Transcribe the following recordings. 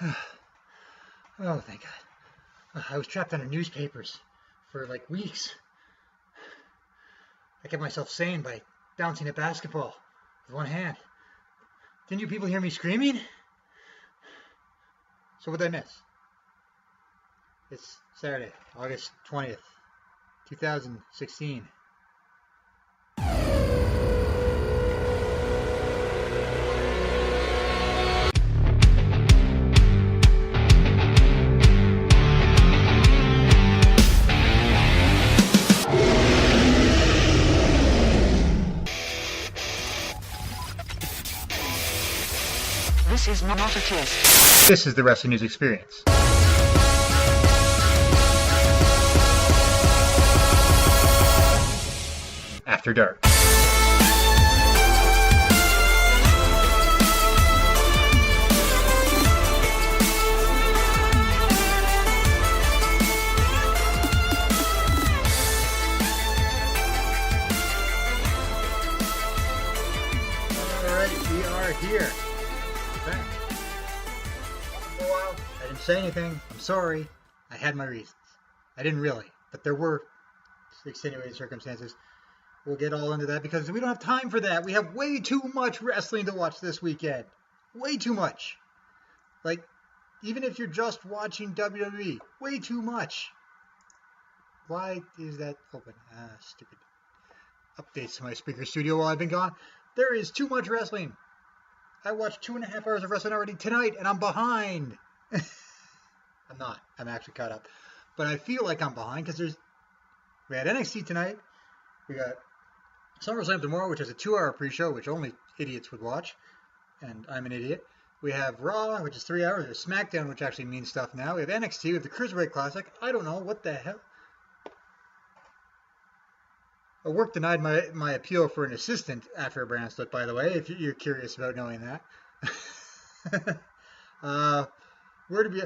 Oh, thank God. I was trapped under newspapers for like weeks. I kept myself sane by bouncing a basketball with one hand. Didn't you people hear me screaming? So what did I miss? It's Saturday, August 20th, 2016. This is not a test. This is the Wrestling News Experience. After Dark. Alright, we are here. Back. For a while, I didn't say anything. I'm sorry. I had my reasons. I didn't really, but there were extenuating circumstances. We'll get all into that because we don't have time for that. We have way too much wrestling to watch this weekend. Way too much. Like, even if you're just watching WWE, way too much. Why is that open? Stupid. Updates to my speaker studio while I've been gone. There is too much wrestling. I watched 2.5 hours of wrestling already tonight, and I'm behind. I'm not. I'm actually caught up. But I feel like I'm behind because we had NXT tonight. We got SummerSlam tomorrow, which is a 2-hour pre-show, which only idiots would watch. And I'm an idiot. We have Raw, which is 3 hours. There's SmackDown, which actually means stuff now. We have NXT. We have the Cruiserweight Classic. I don't know. What the hell? Work denied my appeal for an assistant after a brand split, by the way, if you're curious about knowing that. Where to be?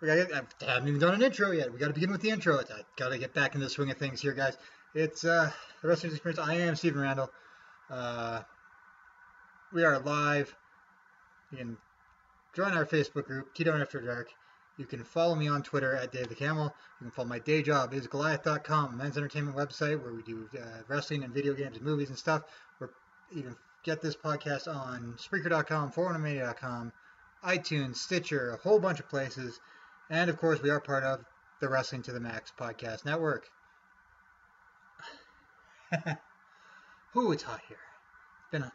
I haven't even done an intro yet. We got to begin with the intro. I got to get back in the swing of things here, guys. It's the Wrestling Experience. I am Stephen Randle. We are live. You can join our Facebook group, TWNE After Dark. You can follow me on Twitter at Dave the Camel. You can follow my day job is Goliath.com, a men's entertainment website where we do wrestling and video games and movies and stuff. You can get this podcast on Spreaker.com, 411media.com, iTunes, Stitcher, a whole bunch of places. And, of course, we are part of the Wrestling to the Max podcast network. Ooh, it's hot here. It's been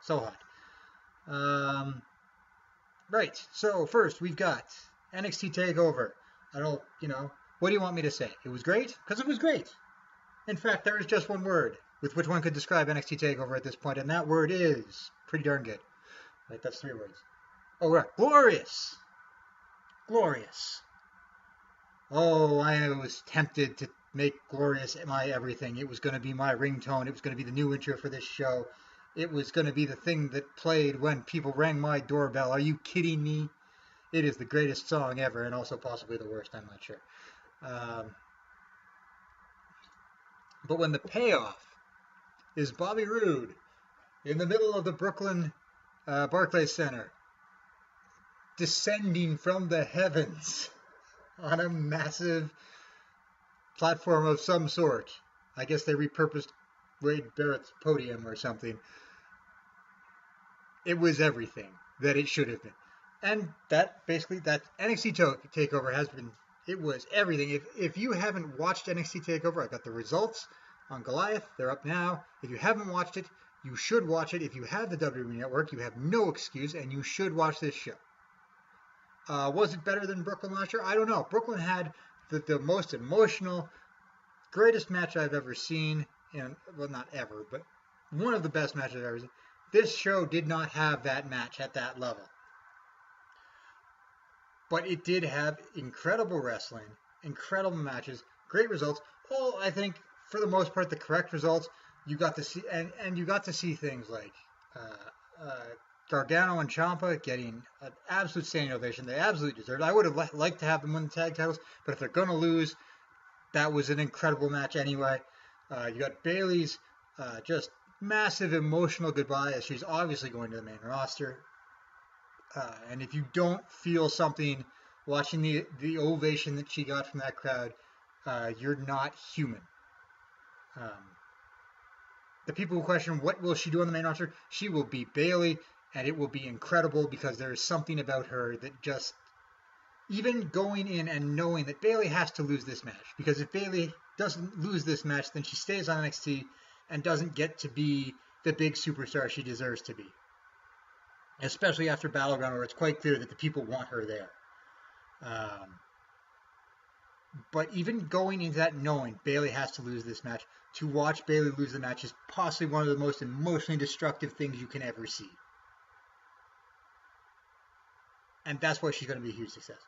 so hot. Right, so first we've got NXT Takeover. What do you want me to say? It was great? Because it was great. In fact, there is just one word with which one could describe NXT Takeover at this point, and that word is pretty darn good. Right, that's 3 words. Oh, right, glorious. Glorious. Oh, I was tempted to make glorious my everything. It was going to be my ringtone. It was going to be the new intro for this show. It was going to be the thing that played when people rang my doorbell. Are you kidding me? It is the greatest song ever, and also possibly the worst, I'm not sure. But when the payoff is Bobby Roode in the middle of the Brooklyn Barclays Center, descending from the heavens on a massive platform of some sort. I guess they repurposed Wade Barrett's podium or something. It was everything that it should have been. And that NXT Takeover has been, it was everything. If you haven't watched NXT Takeover, I've got the results on Goliath. They're up now. If you haven't watched it, you should watch it. If you have the WWE Network, you have no excuse, and you should watch this show. Was it better than Brooklyn last year? I don't know. Brooklyn had the most emotional, greatest match I've ever seen. Well, not ever, but one of the best matches I've ever seen. This show did not have that match at that level. But it did have incredible wrestling, incredible matches, great results. All, I think, for the most part, the correct results. You got to see, and you got to see things like Gargano and Ciampa getting an absolute standing ovation. They absolutely deserved it. I would have liked to have them win the tag titles, but if they're going to lose, that was an incredible match anyway. You got Bayley's just massive emotional goodbye as she's obviously going to the main roster. And if you don't feel something watching the ovation that she got from that crowd, you're not human. The people who question what will she do on the main roster, she will beat Bayley, and it will be incredible because there is something about her that just, even going in and knowing that Bayley has to lose this match, because if Bayley doesn't lose this match, then she stays on NXT and doesn't get to be the big superstar she deserves to be. Especially after Battleground, where it's quite clear that the people want her there. But even going into that knowing Bayley has to lose this match, to watch Bayley lose the match is possibly one of the most emotionally destructive things you can ever see. And that's why she's going to be a huge success.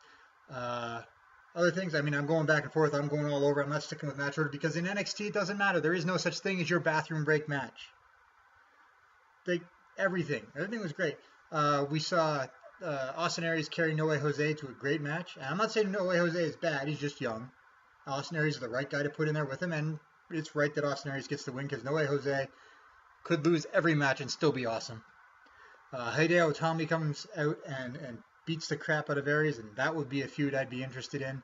Other things, I mean, I'm going back and forth. I'm going all over. I'm not sticking with match order because in NXT it doesn't matter. There is no such thing as your bathroom break match. Everything was great. We saw Austin Aries carry No Way Jose to a great match. And I'm not saying No Way Jose is bad. He's just young. Austin Aries is the right guy to put in there with him, and it's right that Austin Aries gets the win because No Way Jose could lose every match and still be awesome. Hideo Itami comes out and beats the crap out of Aries, and that would be a feud I'd be interested in.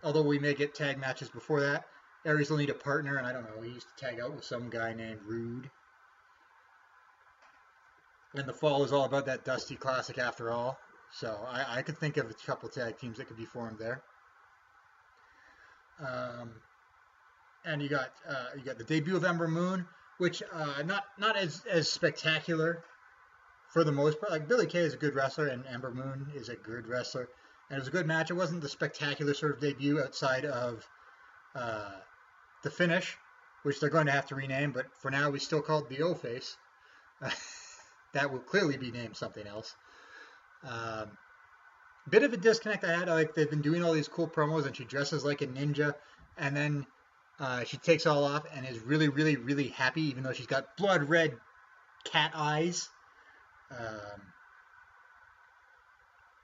Although we may get tag matches before that. Aries will need a partner, and I don't know, he used to tag out with some guy named Rude. And the fall is all about that Dusty Classic after all. So I could think of a couple tag teams that could be formed there. And you got the debut of Ember Moon, which not as spectacular for the most part. Like Billie Kay is a good wrestler, and Ember Moon is a good wrestler, and it was a good match. It wasn't the spectacular sort of debut outside of the finish, which they're going to have to rename. But for now, we still call it the O-Face. That will clearly be named something else. Bit of a disconnect I had. Like they've been doing all these cool promos, and she dresses like a ninja, and then she takes all off and is really, really, really happy, even though she's got blood red cat eyes.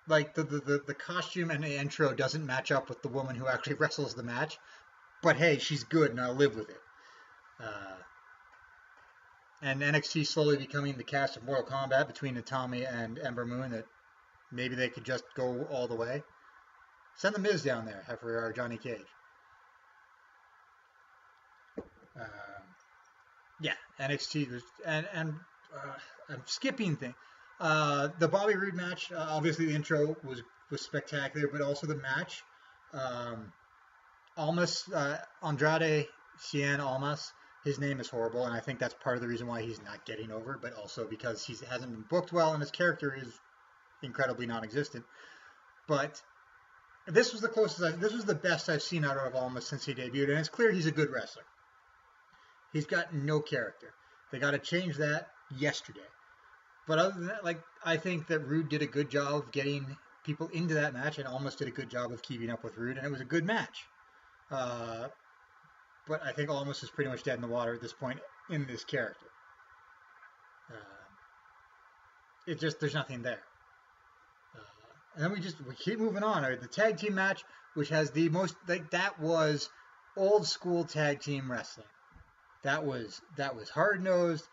Like the costume and the intro doesn't match up with the woman who actually wrestles the match, but hey, she's good, and I'll live with it. And NXT slowly becoming the cast of Mortal Kombat between Itami and Ember Moon, that maybe they could just go all the way. Send the Miz down there for our Johnny Cage. Yeah, NXT was, and I'm skipping things. The Bobby Roode match, obviously the intro was spectacular, but also the match. Andrade Cien Almas, his name is horrible, and I think that's part of the reason why he's not getting over, but also because he hasn't been booked well, and his character is incredibly non-existent. But this was the best I've seen out of Almas since he debuted, and it's clear he's a good wrestler. He's got no character. They got to change that yesterday. But other than that, I think that Roode did a good job of getting people into that match, and Almas did a good job of keeping up with Roode, and it was a good match. But I think Almas is pretty much dead in the water at this point in this character. There's nothing there. And then we keep moving on. The tag team match, which has the most, that was old school tag team wrestling. That was hard nosed.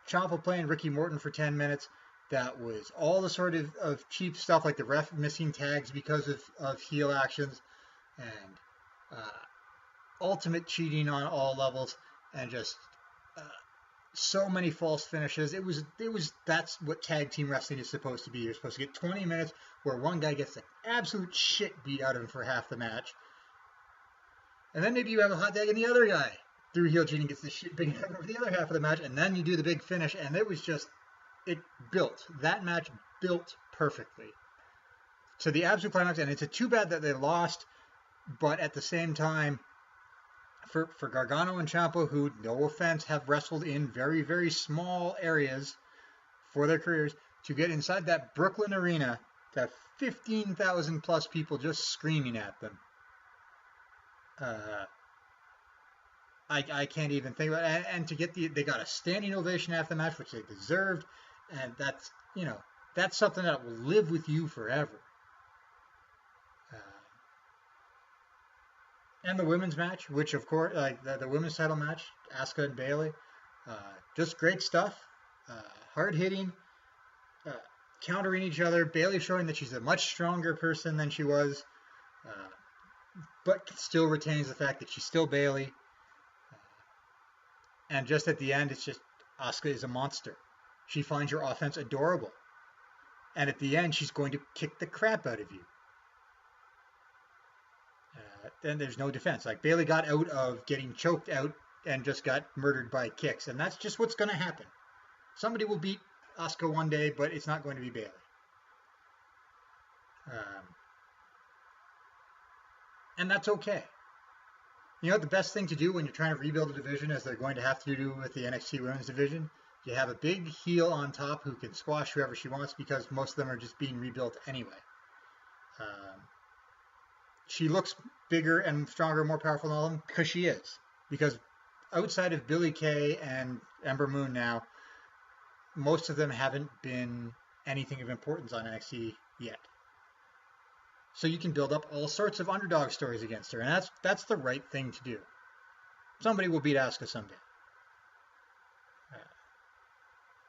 Ciampa playing Ricky Morton for 10 minutes. That was all the sort of cheap stuff, like the ref missing tags because of heel actions, and ultimate cheating on all levels, and just so many false finishes. That's what tag team wrestling is supposed to be. You're supposed to get 20 minutes where one guy gets the absolute shit beat out of him for half the match, and then maybe you have a hot tag and the other guy through heel cheating gets the shit beat out of him for the other half of the match, and then you do the big finish, and that match built perfectly to the absolute climax, and it's too bad that they lost, but at the same time, for Gargano and Ciampa, who, no offense, have wrestled in very, very small areas for their careers, to get inside that Brooklyn arena, to have 15,000 plus people just screaming at them, I can't even think about it. And to get they got a standing ovation after the match, which they deserved, and that's something that will live with you forever. And the women's match, which of course, the women's title match, Asuka and Bayley, Just great stuff. Hard hitting, countering each other. Bayley showing that she's a much stronger person than she was, but still retains the fact that she's still Bayley. And just at the end, it's just Asuka is a monster. She finds your offense adorable. And at the end, she's going to kick the crap out of you. Then there's no defense. Like, Bayley got out of getting choked out and just got murdered by kicks. And that's just what's going to happen. Somebody will beat Asuka one day, but it's not going to be Bayley. And that's okay. You know what the best thing to do when you're trying to rebuild a division, as they're going to have to do with the NXT Women's Division? You have a big heel on top who can squash whoever she wants, because most of them are just being rebuilt anyway. She looks bigger and stronger, more powerful than all of them, because she is. Because outside of Billie Kay and Ember Moon now, most of them haven't been anything of importance on NXT yet. So you can build up all sorts of underdog stories against her, and that's the right thing to do. Somebody will beat Asuka someday.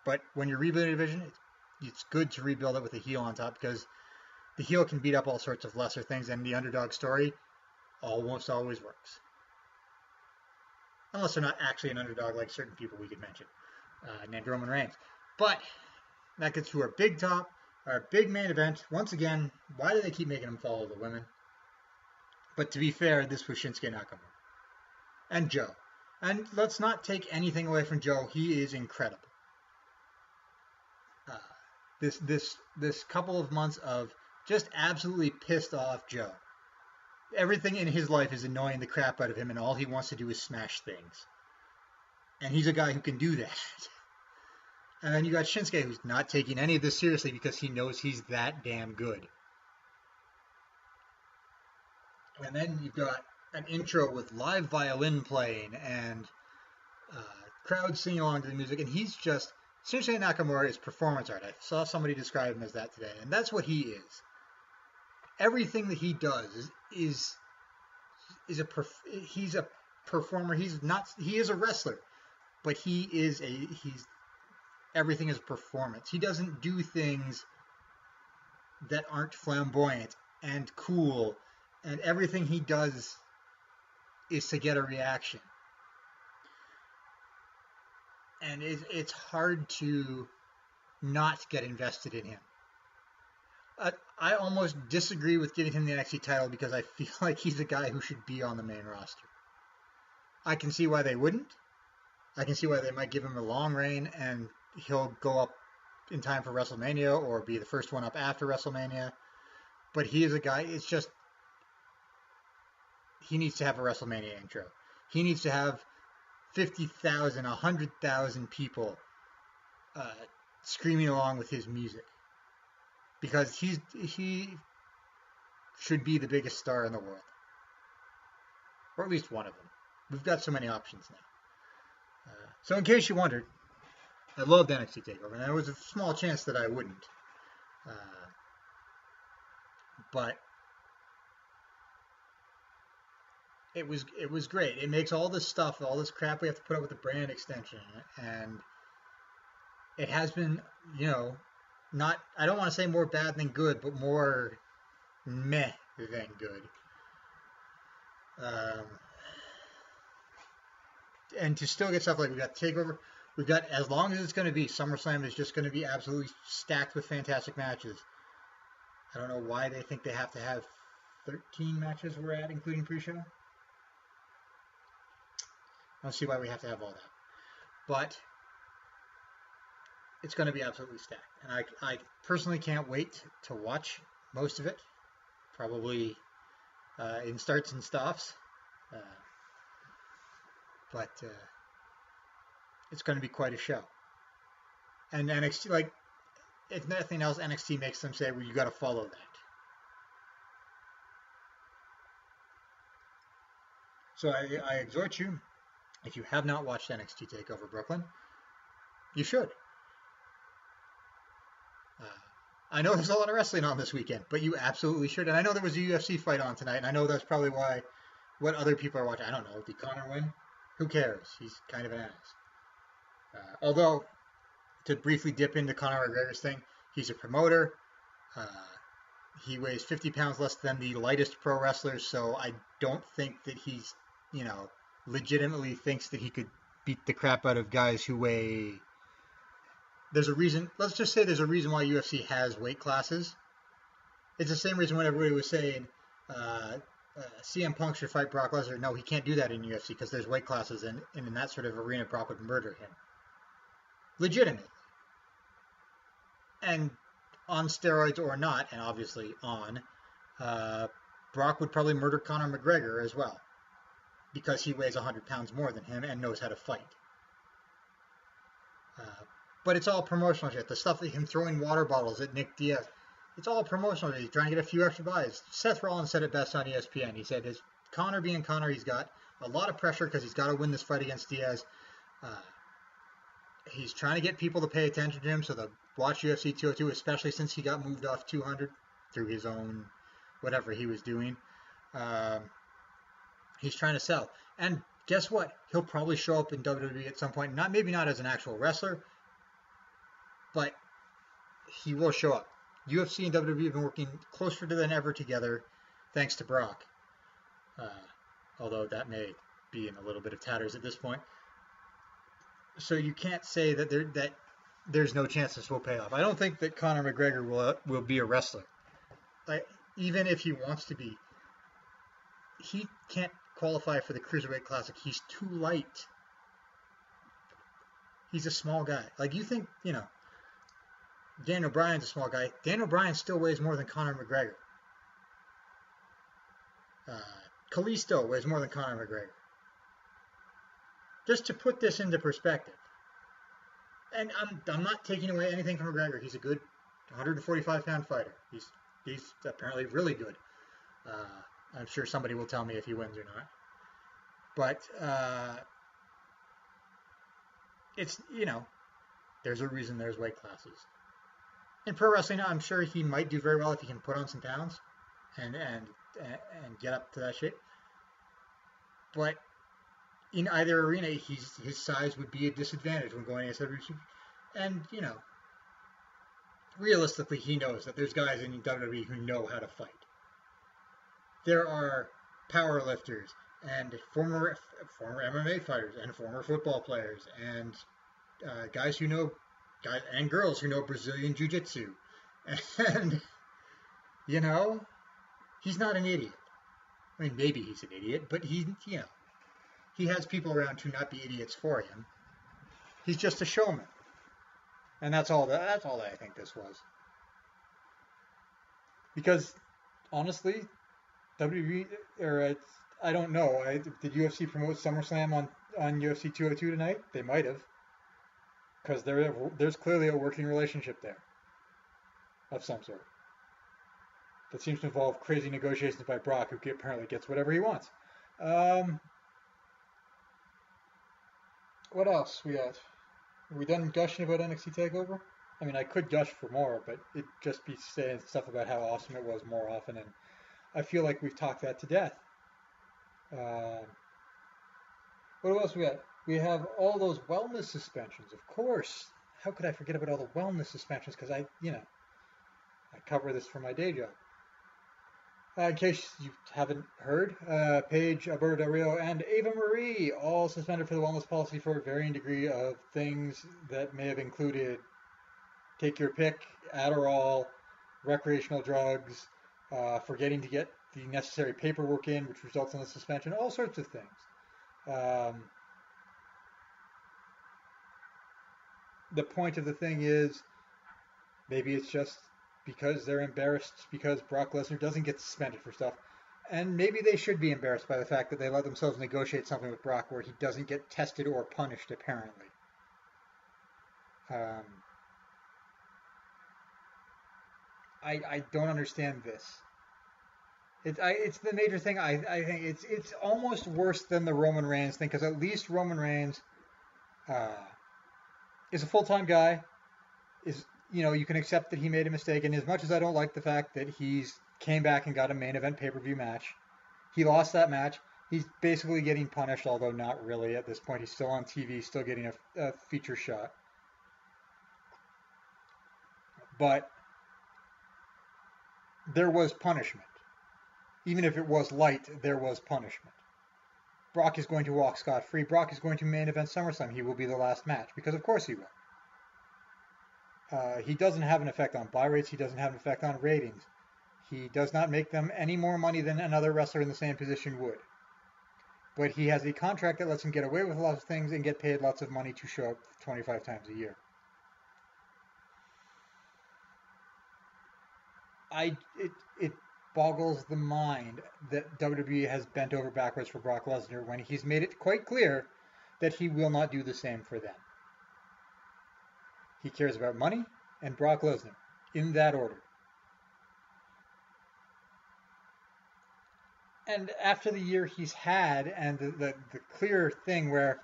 But when you're rebuilding a division, it's good to rebuild it with a heel on top, because the heel can beat up all sorts of lesser things, and the underdog story almost always works. Unless they're not actually an underdog like certain people we could mention, named Roman Reigns. But that gets to our big top, our big main event. Once again, why do they keep making them follow the women? But to be fair, this was Shinsuke Nakamura. And Joe. And let's not take anything away from Joe. He is incredible. This couple of months of just absolutely pissed off Joe. Everything in his life is annoying the crap out of him, and all he wants to do is smash things. And he's a guy who can do that. And then you got Shinsuke, who's not taking any of this seriously because he knows he's that damn good. And then you've got an intro with live violin playing and crowd singing along to the music. And he's just, Shinsuke Nakamura is performance art. I saw somebody describe him as that today. And that's what he is. Everything that he does he's a performer. He is a wrestler, but everything is performance. He doesn't do things that aren't flamboyant and cool, and everything he does is to get a reaction. And it's hard to not get invested in him. I almost disagree with giving him the NXT title because I feel like he's a guy who should be on the main roster. I can see why they wouldn't. I can see why they might give him a long reign and he'll go up in time for WrestleMania or be the first one up after WrestleMania. But he is a guy, it's just, he needs to have a WrestleMania intro. He needs to have 50,000, 100,000 people screaming along with his music. Because he should be the biggest star in the world. Or at least one of them. We've got so many options now. So in case you wondered, I loved NXT Takeover, and there was a small chance that I wouldn't. But it was great. It makes all this stuff, all this crap we have to put up with the brand extension, and it has been, not, I don't want to say more bad than good, but more meh than good. And to still get stuff like we got Takeover, we've got, as long as it's going to be, SummerSlam is just going to be absolutely stacked with fantastic matches. I don't know why they think they have to have 13 matches we're at, including pre-show. I don't see why we have to have all that. But it's going to be absolutely stacked. And I personally can't wait to watch most of it. Probably in starts and stops. But it's going to be quite a show. And NXT, like, if nothing else, NXT makes them say, well, you got to follow that. So I exhort you, if you have not watched NXT TakeOver Brooklyn, you should. I know there's a lot of wrestling on this weekend, but you absolutely should. And I know there was a UFC fight on tonight, and I know that's probably what other people are watching. I don't know. Did Conor win? Who cares? He's kind of an ass. Although, to briefly dip into Conor McGregor's thing, he's a promoter. Uh, he weighs 50 pounds less than the lightest pro wrestlers, so I don't think that he's, legitimately thinks that he could beat the crap out of guys who weigh. There's a reason. Let's just say there's a reason why UFC has weight classes. It's the same reason when everybody was saying CM Punk should fight Brock Lesnar. No, he can't do that in UFC because there's weight classes, and in that sort of arena, Brock would murder him. Legitimately. And on steroids or not, and obviously on, Brock would probably murder Conor McGregor as well because he weighs 100 pounds more than him and knows how to fight. But it's all promotional shit. The stuff that him throwing water bottles at Nick Diaz, it's all promotional. He's trying to get a few extra buys. Seth Rollins said it best on ESPN. He said, "His Conor being Conor, he's got a lot of pressure because he's got to win this fight against Diaz. He's trying to get people to pay attention to him, so they'll watch UFC 202, especially since he got moved off 200 through his own whatever he was doing. He's trying to sell. And guess what? He'll probably show up in WWE at some point. Maybe not as an actual wrestler, but he will show up. UFC and WWE have been working closer than ever together, thanks to Brock. Although that may be in a little bit of tatters at this point. So you can't say that there's no chance this will pay off. I don't think that Conor McGregor will be a wrestler. Even if he wants to be, he can't qualify for the Cruiserweight Classic. He's too light. He's a small guy. You think, Daniel Bryan's a small guy. Daniel Bryan still weighs more than Conor McGregor. Kalisto weighs more than Conor McGregor. Just to put this into perspective. And I'm not taking away anything from McGregor. He's a good 145-pound fighter. He's apparently really good. I'm sure somebody will tell me if he wins or not. But it's, there's a reason there's weight classes. In pro wrestling, I'm sure he might do very well if he can put on some pounds and get up to that shape. But in either arena, his size would be a disadvantage when going against other people. And, realistically, he knows that there's guys in WWE who know how to fight. There are power lifters and former MMA fighters and former football players and guys and girls who know Brazilian Jiu-Jitsu. And, he's not an idiot. I mean, maybe he's an idiot, but he has people around to not be idiots for him. He's just a showman. And that's all that I think this was. Because, honestly, WWE, I don't know. Did UFC promote SummerSlam on UFC 202 tonight? They might have. Because there's clearly a working relationship there. Of some sort. That seems to involve crazy negotiations by Brock, who apparently gets whatever he wants. What else we got? Are we done gushing about NXT Takeover? I mean, I could gush for more, but it'd just be saying stuff about how awesome it was more often, and I feel like we've talked that to death. What else we got? We have all those wellness suspensions, of course. How could I forget about all the wellness suspensions? Because I cover this for my day job. In case you haven't heard, Paige, Alberto Del Rio, and Ava Marie all suspended for the wellness policy for a varying degree of things that may have included take your pick, Adderall, recreational drugs, forgetting to get the necessary paperwork in, which results in a suspension, all sorts of things. The point of the thing is, maybe it's just because they're embarrassed because Brock Lesnar doesn't get suspended for stuff. And maybe they should be embarrassed by the fact that they let themselves negotiate something with Brock where he doesn't get tested or punished, apparently. I don't understand this. It's the major thing. I think it's almost worse than the Roman Reigns thing, because at least Roman Reigns is a full-time guy. You can accept that he made a mistake, and as much as I don't like the fact that he's came back and got a main event pay-per-view match, he lost that match. He's basically getting punished, although not really at this point. He's still on TV, still getting a feature shot. But there was punishment. Even if it was light, there was punishment. Brock is going to walk scot-free. Brock is going to main event SummerSlam. He will be the last match, because of course he will. He doesn't have an effect on buy rates. He doesn't have an effect on ratings. He does not make them any more money than another wrestler in the same position would. But he has a contract that lets him get away with lots of things and get paid lots of money to show up 25 times a year. It boggles the mind that WWE has bent over backwards for Brock Lesnar when he's made it quite clear that he will not do the same for them. He cares about money and Brock Lesnar, in that order. And after the year he's had, and the clear thing where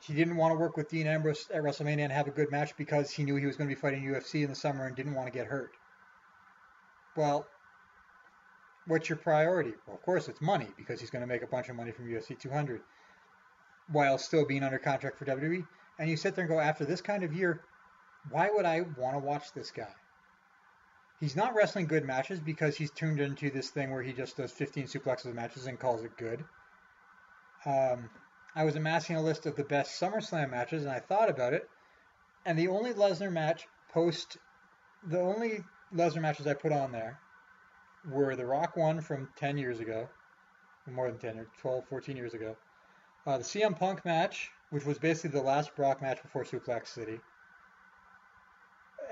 he didn't want to work with Dean Ambrose at WrestleMania and have a good match because he knew he was going to be fighting UFC in the summer and didn't want to get hurt. Well, what's your priority? Well, of course it's money, because he's going to make a bunch of money from UFC 200 while still being under contract for WWE. And you sit there and go, after this kind of year, why would I want to watch this guy? He's not wrestling good matches because he's tuned into this thing where he just does 15 suplexes matches and calls it good. I was amassing a list of the best SummerSlam matches, and I thought about it. And the only Lesnar matches I put on there were the Rock one from 10 years ago, more than 10, or 12, 14 years ago. The CM Punk match, which was basically the last Brock match before Suplex City.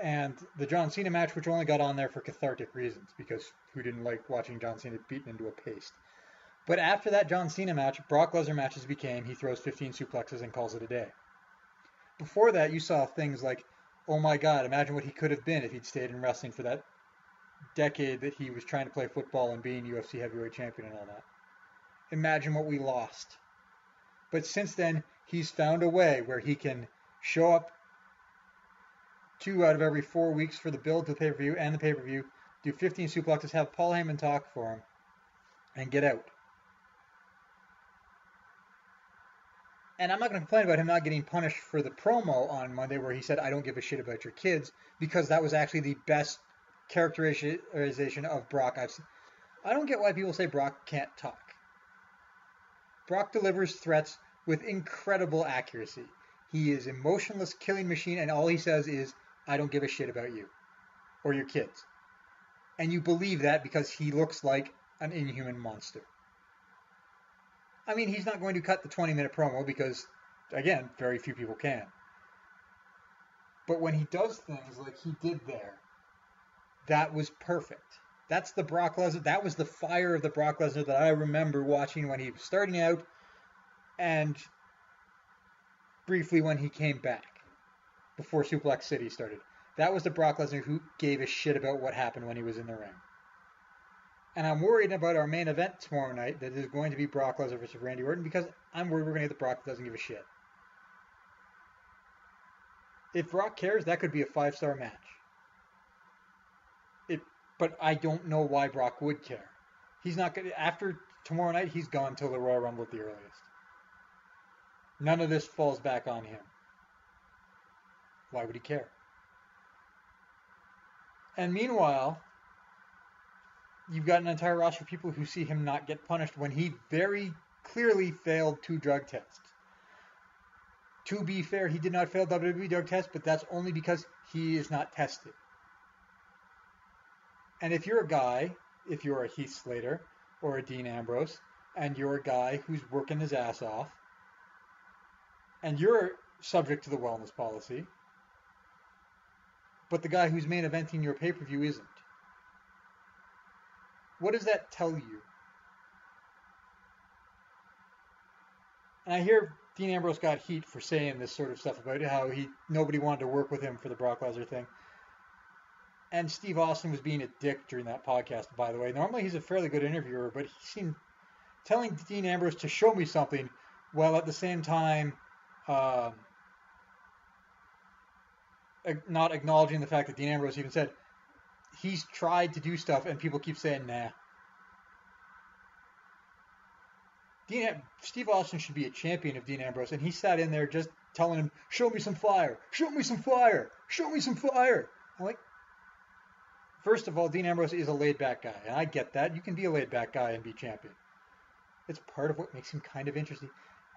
And the John Cena match, which only got on there for cathartic reasons, because who didn't like watching John Cena beaten into a paste? But after that John Cena match, Brock Lesnar matches became he throws 15 suplexes and calls it a day. Before that, you saw things like, oh my God, imagine what he could have been if he'd stayed in wrestling for that decade that he was trying to play football and being UFC heavyweight champion and all that. Imagine what we lost. But since then, he's found a way where he can show up 2 out of every 4 weeks for the build to the pay-per-view and the pay-per-view, do 15 suplexes, have Paul Heyman talk for him, and get out. And I'm not going to complain about him not getting punished for the promo on Monday where he said, I don't give a shit about your kids, because that was actually the best characterization of Brock I've seen. I don't get why people say Brock can't talk. Brock delivers threats with incredible accuracy. He is a motionless killing machine, and all he says is, I don't give a shit about you or your kids. And you believe that because he looks like an inhuman monster. I mean, he's not going to cut the 20-minute promo because, again, very few people can. But when he does things like he did there, that was perfect. That's the Brock Lesnar. That was the fire of the Brock Lesnar that I remember watching when he was starting out and briefly when he came back before Suplex City started. That was the Brock Lesnar who gave a shit about what happened when he was in the ring. And I'm worried about our main event tomorrow night that is going to be Brock Lesnar versus Randy Orton, because I'm worried we're going to get the Brock that doesn't give a shit. If Brock cares, that could be a 5-star match. But I don't know why Brock would care. He's not going to, after tomorrow night, he's gone till the Royal Rumble at the earliest. None of this falls back on him. Why would he care? And meanwhile, you've got an entire roster of people who see him not get punished when he very clearly failed 2 drug tests. To be fair, he did not fail WWE drug tests, but that's only because he is not tested. And if you're a guy, if you're a Heath Slater or a Dean Ambrose, and you're a guy who's working his ass off, and you're subject to the wellness policy, but the guy who's main eventing your pay-per-view isn't, what does that tell you? And I hear Dean Ambrose got heat for saying this sort of stuff about how nobody wanted to work with him for the Brock Lesnar thing. And Steve Austin was being a dick during that podcast, by the way. Normally he's a fairly good interviewer, but he seemed telling Dean Ambrose to show me something, while at the same time not acknowledging the fact that Dean Ambrose even said he's tried to do stuff and people keep saying nah. Steve Austin should be a champion of Dean Ambrose, and he sat in there just telling him, "Show me some fire, show me some fire, show me some fire." I'm like, first of all, Dean Ambrose is a laid-back guy, and I get that. You can be a laid-back guy and be champion. It's part of what makes him kind of interesting.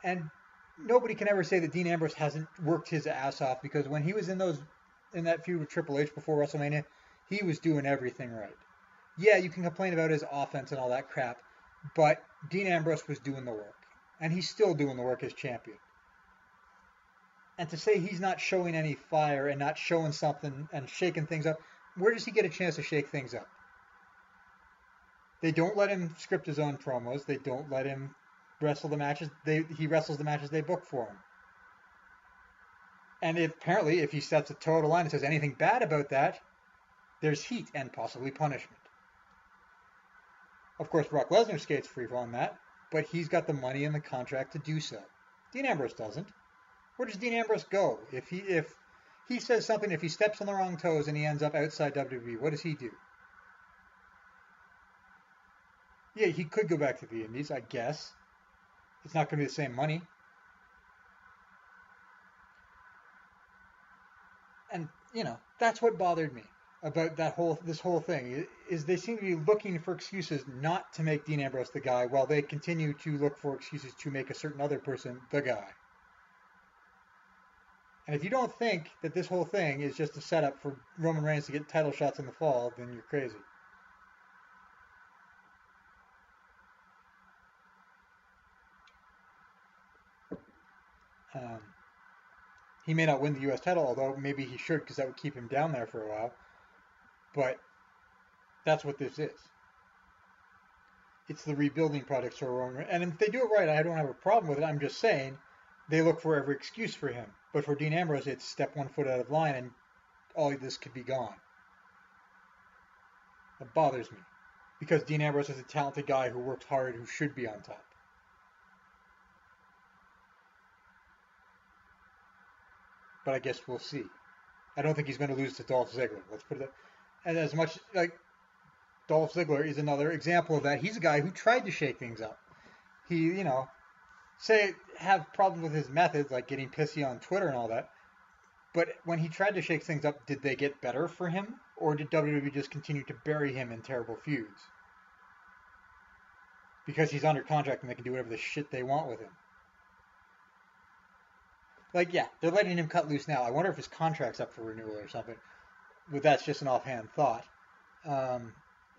And nobody can ever say that Dean Ambrose hasn't worked his ass off, because when he was in that feud with Triple H before WrestleMania, he was doing everything right. Yeah, you can complain about his offense and all that crap, but Dean Ambrose was doing the work, and he's still doing the work as champion. And to say he's not showing any fire and not showing something and shaking things up, where does he get a chance to shake things up? They don't let him script his own promos. They don't let him wrestle the matches. He wrestles the matches they book for him. And apparently, if he sets a total line and says anything bad about that, there's heat and possibly punishment. Of course, Brock Lesnar skates free on that, but he's got the money and the contract to do so. Dean Ambrose doesn't. Where does Dean Ambrose go? If he says something, if he steps on the wrong toes and he ends up outside WWE, what does he do? Yeah, he could go back to the Indies, I guess. It's not going to be the same money. And, that's what bothered me about this whole thing, is they seem to be looking for excuses not to make Dean Ambrose the guy, while they continue to look for excuses to make a certain other person the guy. And if you don't think that this whole thing is just a setup for Roman Reigns to get title shots in the fall, then you're crazy. He may not win the U.S. title, although maybe he should, because that would keep him down there for a while. But that's what this is. It's the rebuilding project for Roman Reigns. And if they do it right, I don't have a problem with it. I'm just saying they look for every excuse for him. But for Dean Ambrose, it's step 1 foot out of line and all of this could be gone. That bothers me. Because Dean Ambrose is a talented guy who works hard, who should be on top. But I guess we'll see. I don't think he's going to lose to Dolph Ziggler. Let's put it. And as much like Dolph Ziggler is another example of that. He's a guy who tried to shake things up. He, have problems with his methods, like getting pissy on Twitter and all that. But when he tried to shake things up, did they get better for him, or did WWE just continue to bury him in terrible feuds? Because he's under contract and they can do whatever the shit they want with him. Like, yeah, they're letting him cut loose now. I wonder if his contract's up for renewal or something. But that's just an offhand thought. Yeah,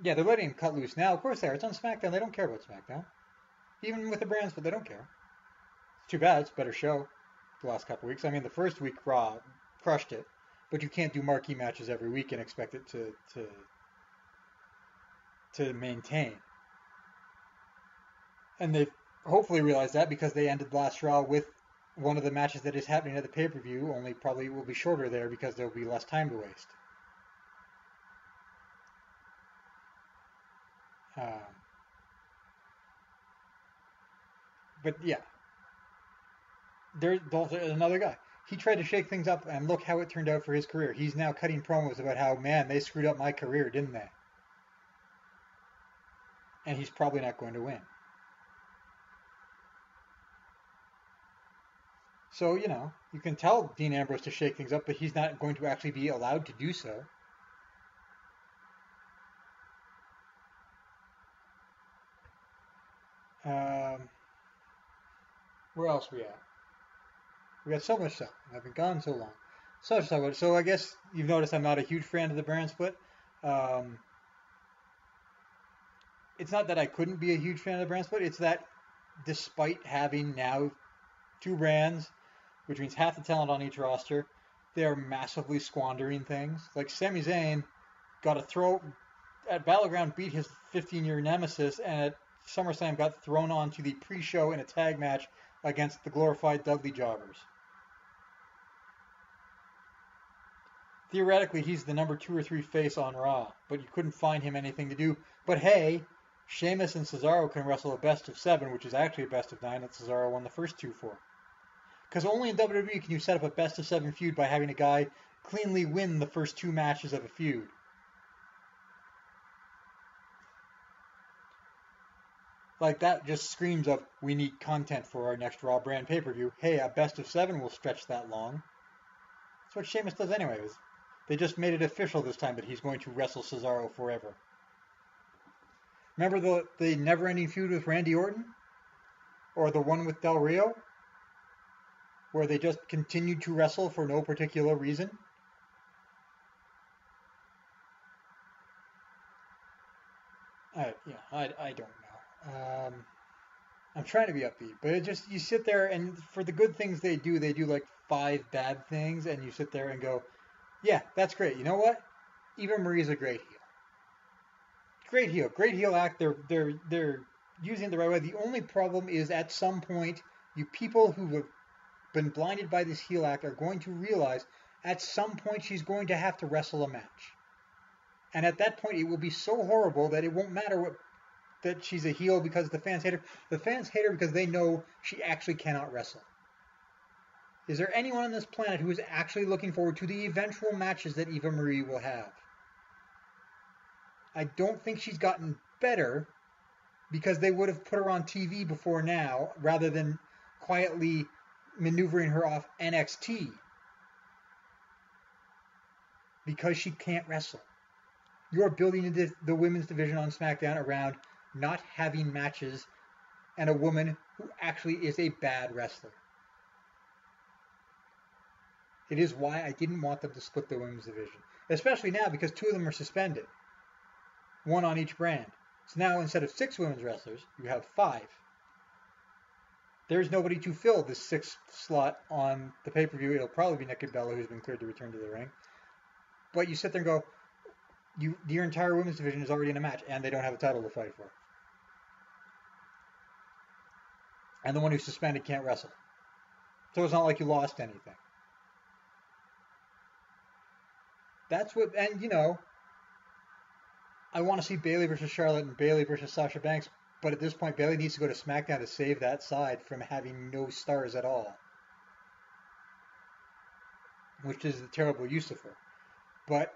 they're letting him cut loose now. Of course they are. It's on SmackDown. They don't care about SmackDown. Even with the brands, but they don't care. It's too bad. It's a better show the last couple of weeks. I mean, the first week, Raw crushed it. But you can't do marquee matches every week and expect it to maintain. And they've hopefully realized that, because they ended last Raw with one of the matches that is happening at the pay-per-view, only probably will be shorter there because there will be less time to waste. But yeah, there's another guy. He tried to shake things up, and look how it turned out for his career. He's now cutting promos about how, man, they screwed up my career, didn't they? And he's probably not going to win. So, you can tell Dean Ambrose to shake things up, but he's not going to actually be allowed to do so. Where else we at? We got so much stuff. I've been gone so long. So much stuff. So I guess you've noticed I'm not a huge fan of the brand split. It's not that I couldn't be a huge fan of the brand split. It's that despite having now 2 brands, which means half the talent on each roster, they are massively squandering things. Like Sami Zayn got a throw at Battleground, beat his 15-year nemesis, and at SummerSlam got thrown onto the pre-show in a tag match against the glorified Dudley Jobbers. Theoretically, he's the number 2 or 3 face on Raw, but you couldn't find him anything to do. But hey, Sheamus and Cesaro can wrestle a best of 7, which is actually a best of 9 that Cesaro won the first 2 for. Because only in WWE can you set up a best of 7 feud by having a guy cleanly win the first 2 matches of a feud. Like, that just screams of, we need content for our next Raw brand pay-per-view. Hey, a best of 7 will stretch that long. That's what Sheamus does anyways. They just made it official this time that he's going to wrestle Cesaro forever. Remember the never-ending feud with Randy Orton? Or the one with Del Rio? Where they just continued to wrestle for no particular reason? I don't know. I'm trying to be upbeat, but it just, you sit there and for the good things they do like 5 bad things, and you sit there and go, yeah, that's great. You know what? Eva Marie's a great heel. Great heel act. They're using it the right way. The only problem is at some point, you people who have been blinded by this heel act are going to realize at some point she's going to have to wrestle a match. And at that point, it will be so horrible that it won't matter that she's a heel because the fans hate her. The fans hate her because they know she actually cannot wrestle. Is there anyone on this planet who is actually looking forward to the eventual matches that Eva Marie will have? I don't think she's gotten better because they would have put her on TV before now rather than quietly maneuvering her off NXT because she can't wrestle. You're building the women's division on SmackDown around not having matches and a woman who actually is a bad wrestler. It is why I didn't want them to split the women's division, especially now because 2 of them are suspended, 1 on each brand. So now instead of 6 women's wrestlers, you have 5. There's nobody to fill this 6th slot on the pay-per-view. It'll probably be Nikki Bella, who's been cleared to return to the ring. But you sit there and go, your entire women's division is already in a match, and they don't have a title to fight for. And the one who's suspended can't wrestle. So it's not like you lost anything. That's what, and I want to see Bayley versus Charlotte and Bayley versus Sasha Banks, but at this point, Bayley needs to go to SmackDown to save that side from having no stars at all. Which is a terrible use of her. But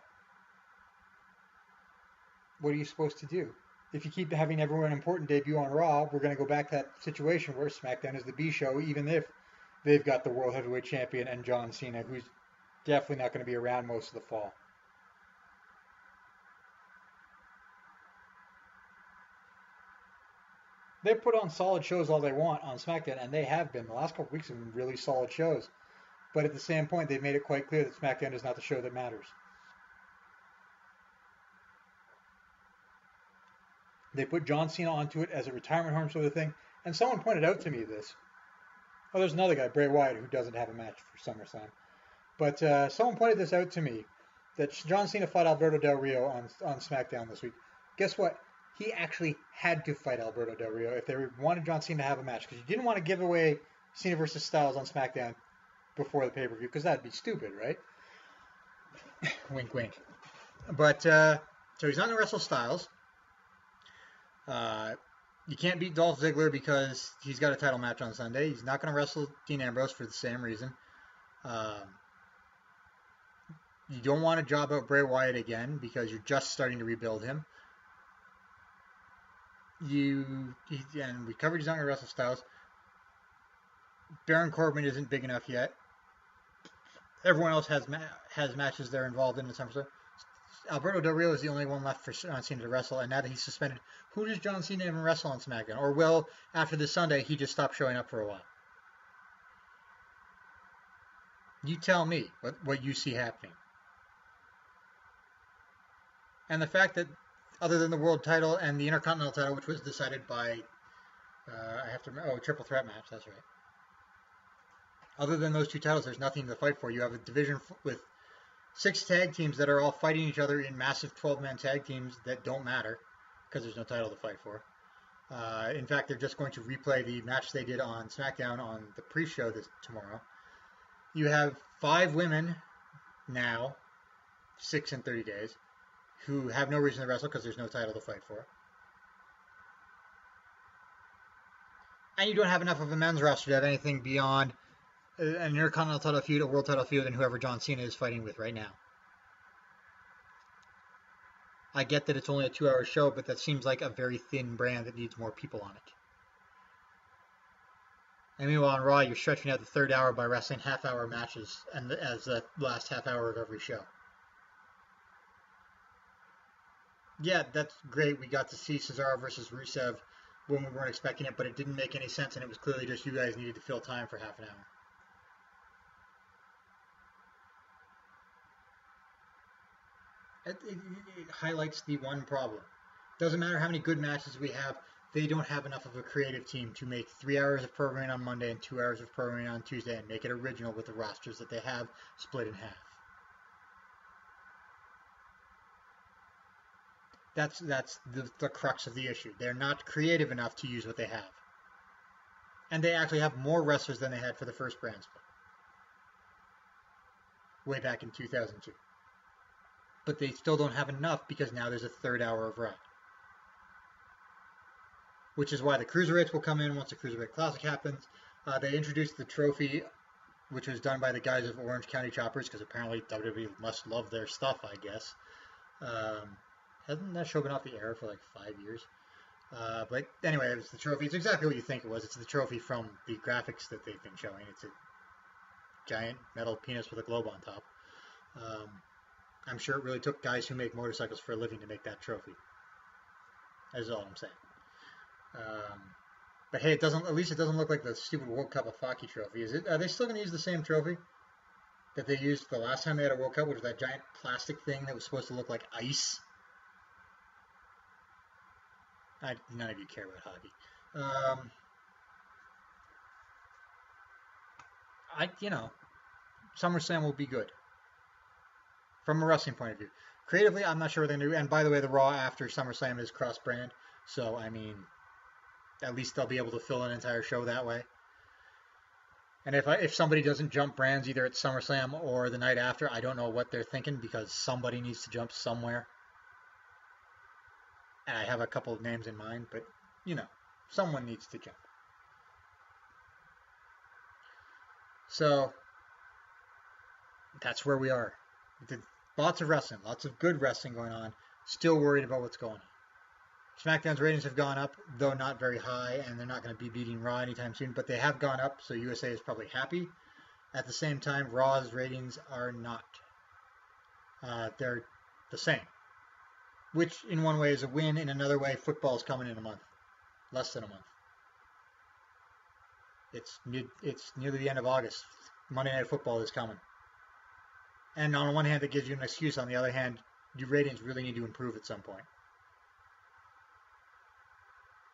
what are you supposed to do? If you keep having everyone important debut on Raw, we're going to go back to that situation where SmackDown is the B show, even if they've got the World Heavyweight Champion and John Cena, who's definitely not going to be around most of the fall. They put on solid shows all they want on SmackDown, and they have been. The last couple weeks have been really solid shows. But at the same point, they've made it quite clear that SmackDown is not the show that matters. They put John Cena onto it as a retirement home sort of thing. And someone pointed out to me this. Oh, there's another guy, Bray Wyatt, who doesn't have a match for SummerSlam. But someone pointed this out to me, that John Cena fought Alberto Del Rio on SmackDown this week. Guess what? He actually had to fight Alberto Del Rio if they wanted John Cena to have a match. Because you didn't want to give away Cena versus Styles on SmackDown before the pay-per-view, because that'd be stupid, right? Wink, wink. But, so he's not going to wrestle Styles. You can't beat Dolph Ziggler because he's got a title match on Sunday. He's not going to wrestle Dean Ambrose for the same reason. You don't want to job out Bray Wyatt again because you're just starting to rebuild him. And we covered he's not going to wrestle Styles. Baron Corbin isn't big enough yet. Everyone else has matches they're involved in SummerSlam. Alberto Del Rio is the only one left for John Cena to wrestle, and now that he's suspended, who does John Cena even wrestle on SmackDown? Or will, after this Sunday, he just stop showing up for a while? You tell me what you see happening. And the fact that, other than the world title and the Intercontinental title, which was decided by, triple threat match, that's right. Other than those 2 titles, there's nothing to fight for. You have a division with 6 tag teams that are all fighting each other in massive 12-man tag teams that don't matter because there's no title to fight for. In fact, they're just going to replay the match they did on SmackDown on the pre-show tomorrow. You have 5 women now, 6 in 30 days, who have no reason to wrestle because there's no title to fight for. And you don't have enough of a men's roster to have anything beyond an Intercontinental title feud, a world title feud, and whoever John Cena is fighting with right now. I get that it's only a 2-hour show, but that seems like a very thin brand that needs more people on it. And meanwhile on Raw, you're stretching out the third hour by wrestling half-hour matches and as the last half hour of every show. Yeah, that's great. We got to see Cesaro versus Rusev when we weren't expecting it, but it didn't make any sense, and it was clearly just you guys needed to fill time for half an hour. It highlights the one problem. Doesn't matter how many good matches we have, they don't have enough of a creative team to make 3 hours of programming on Monday and 2 hours of programming on Tuesday and make it original with the rosters that they have split in half. That's the crux of the issue. They're not creative enough to use what they have. And they actually have more wrestlers than they had for the first brand split. Way back in 2002. But they still don't have enough because now there's a third hour of Raw. Which is why the Cruiserweights will come in once the Cruiserweight Classic happens. They introduced the trophy, which was done by the guys of Orange County Choppers, because apparently WWE must love their stuff, I guess. Hasn't that show been off the air for like 5 years? But anyway, it was the trophy. It's exactly what you think it was. It's the trophy from the graphics that they've been showing. It's a giant metal penis with a globe on top. I'm sure it really took guys who make motorcycles for a living to make that trophy. That's all I'm saying. But hey, at least it doesn't look like the stupid World Cup of Hockey trophy. Are they still going to use the same trophy that they used the last time they had a World Cup, which was that giant plastic thing that was supposed to look like ice? None of you care about hockey. SummerSlam will be good from a wrestling point of view. Creatively, I'm not sure what they're going to do. And by the way, the Raw after SummerSlam is cross-brand, so I mean, at least they'll be able to fill an entire show that way. And if somebody doesn't jump brands either at SummerSlam or the night after, I don't know what they're thinking, because somebody needs to jump somewhere. And I have a couple of names in mind, but, someone needs to jump. So, that's where we are. Lots of wrestling, lots of good wrestling going on. Still worried about what's going on. SmackDown's ratings have gone up, though not very high, and they're not going to be beating Raw anytime soon, but they have gone up, so USA is probably happy. At the same time, Raw's ratings are not. They're the same. Which, in one way, is a win. In another way, football's coming in a month. Less than a month. It's nearly the end of August. Monday Night Football is coming. And on one hand, it gives you an excuse. On the other hand, your ratings really need to improve at some point.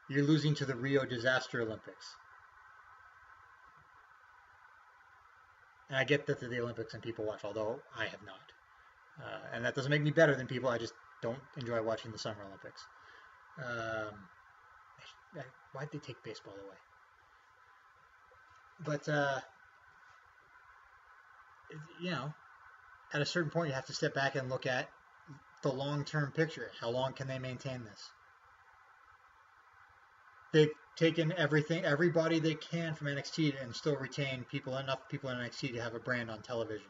You're losing to the Rio Disaster Olympics. And I get that they're the Olympics and people watch, although I have not. And that doesn't make me better than people. I just don't enjoy watching the Summer Olympics. Why'd they take baseball away? But, at a certain point you have to step back and look at the long-term picture. How long can they maintain this? They've taken everybody they can from NXT and still retain enough people in NXT to have a brand on television.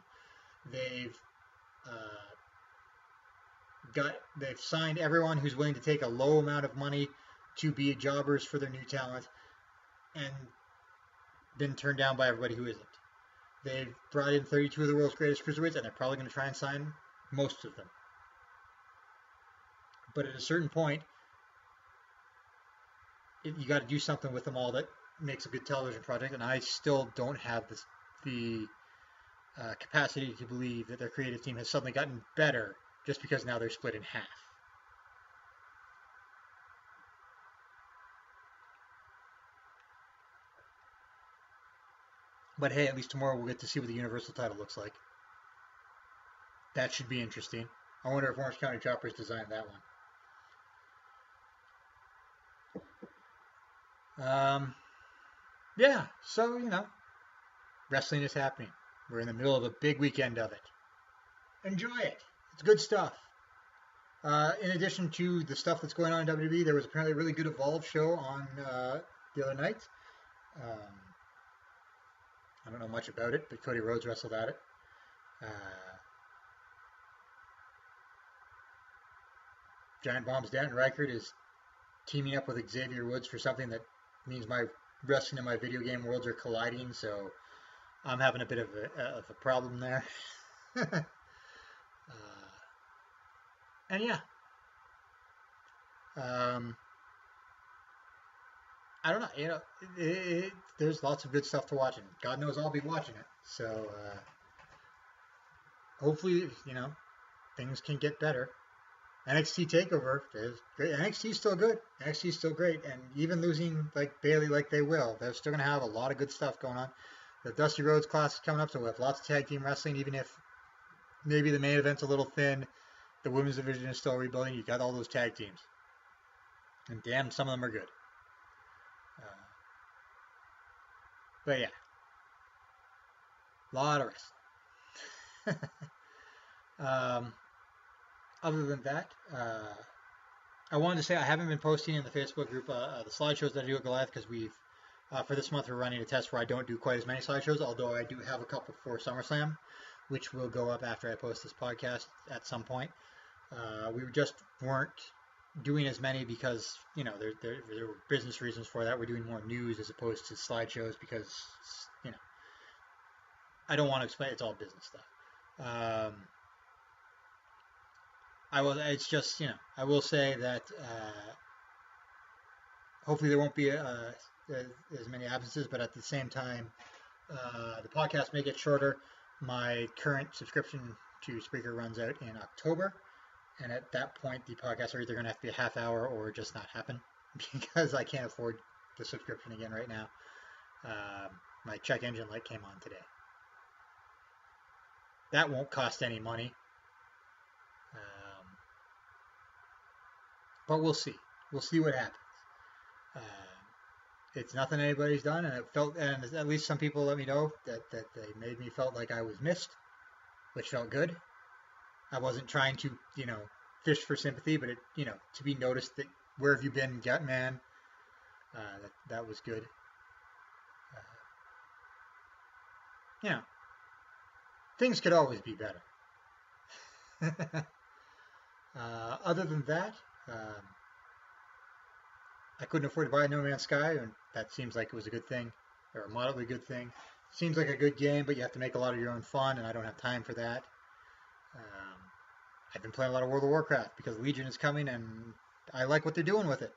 They've signed everyone who's willing to take a low amount of money to be jobbers for their new talent, and been turned down by everybody who isn't. They've brought in 32 of the world's greatest cruiserweights, and they're probably going to try and sign most of them. But at a certain point, you got to do something with them all that makes a good television project, and I still don't have the capacity to believe that their creative team has suddenly gotten better just because now they're split in half. But hey, at least tomorrow we'll get to see what the Universal title looks like. That should be interesting. I wonder if Orange County Choppers designed that one. Yeah, so, wrestling is happening. We're in the middle of a big weekend of it. Enjoy it. It's good stuff. In addition to the stuff that's going on in WWE, there was apparently a really good Evolve show on the other night. I don't know much about it, but Cody Rhodes wrestled at it. Giant Bomb's Dan Reichert is teaming up with Xavier Woods for something that means my wrestling and my video game worlds are colliding, so I'm having a bit of a problem there. And yeah, I don't know. There's lots of good stuff to watch, and God knows I'll be watching it. So hopefully, things can get better. NXT Takeover is great. NXT is still good. NXT is still great, and even losing like Bailey, like they will, they're still gonna have a lot of good stuff going on. The Dusty Rhodes Classic is coming up, so we have lots of tag team wrestling. Even if maybe the main event's a little thin, the women's division is still rebuilding. You got all those tag teams, and damn, some of them are good. But yeah, a lot of wrestling. Other than that, I wanted to say I haven't been posting in the Facebook group the slideshows that I do at Goliath because for this month we're running a test where I don't do quite as many slideshows, although I do have a couple for SummerSlam, which will go up after I post this podcast at some point. We just weren't doing as many because, there were business reasons for that. We're doing more news as opposed to slideshows because, I don't want to explain. It's all business stuff. It's just, I will say that hopefully there won't be as many absences, but at the same time, the podcast may get shorter. My current subscription to Spreaker runs out in October, and at that point, the podcasts are either going to have to be a half hour or just not happen because I can't afford the subscription again right now. My check engine light came on today. That won't cost any money. But we'll see. We'll see what happens. It's nothing anybody's done, and at least some people let me know that they made me felt like I was missed, which felt good. I wasn't trying to, fish for sympathy, but to be noticed that where have you been, Gutman? That was good. Things could always be better. Other than that, I couldn't afford to buy No Man's Sky, and that seems like it was a good thing, or a moderately good thing. Seems like a good game, but you have to make a lot of your own fun, and I don't have time for that. I've been playing a lot of World of Warcraft because Legion is coming, and I like what they're doing with it.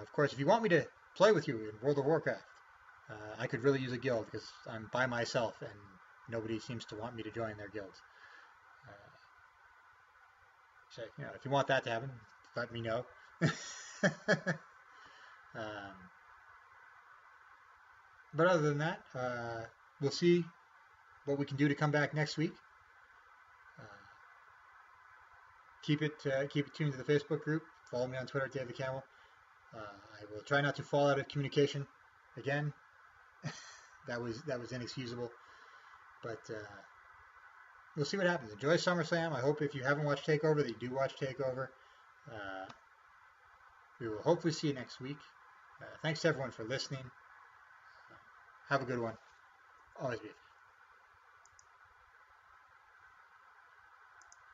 Of course, if you want me to play with you in World of Warcraft, I could really use a guild because I'm by myself, and nobody seems to want me to join their guilds. So, if you want that to happen, let me know. But other than that, we'll see what we can do to come back next week. Keep it tuned to the Facebook group. Follow me on Twitter at Dave the Camel. I will try not to fall out of communication again. that was inexcusable. But we'll see what happens. Enjoy SummerSlam. I hope if you haven't watched TakeOver that you do watch TakeOver. We will hopefully see you next week. Thanks to everyone for listening. Have a good one. Always be.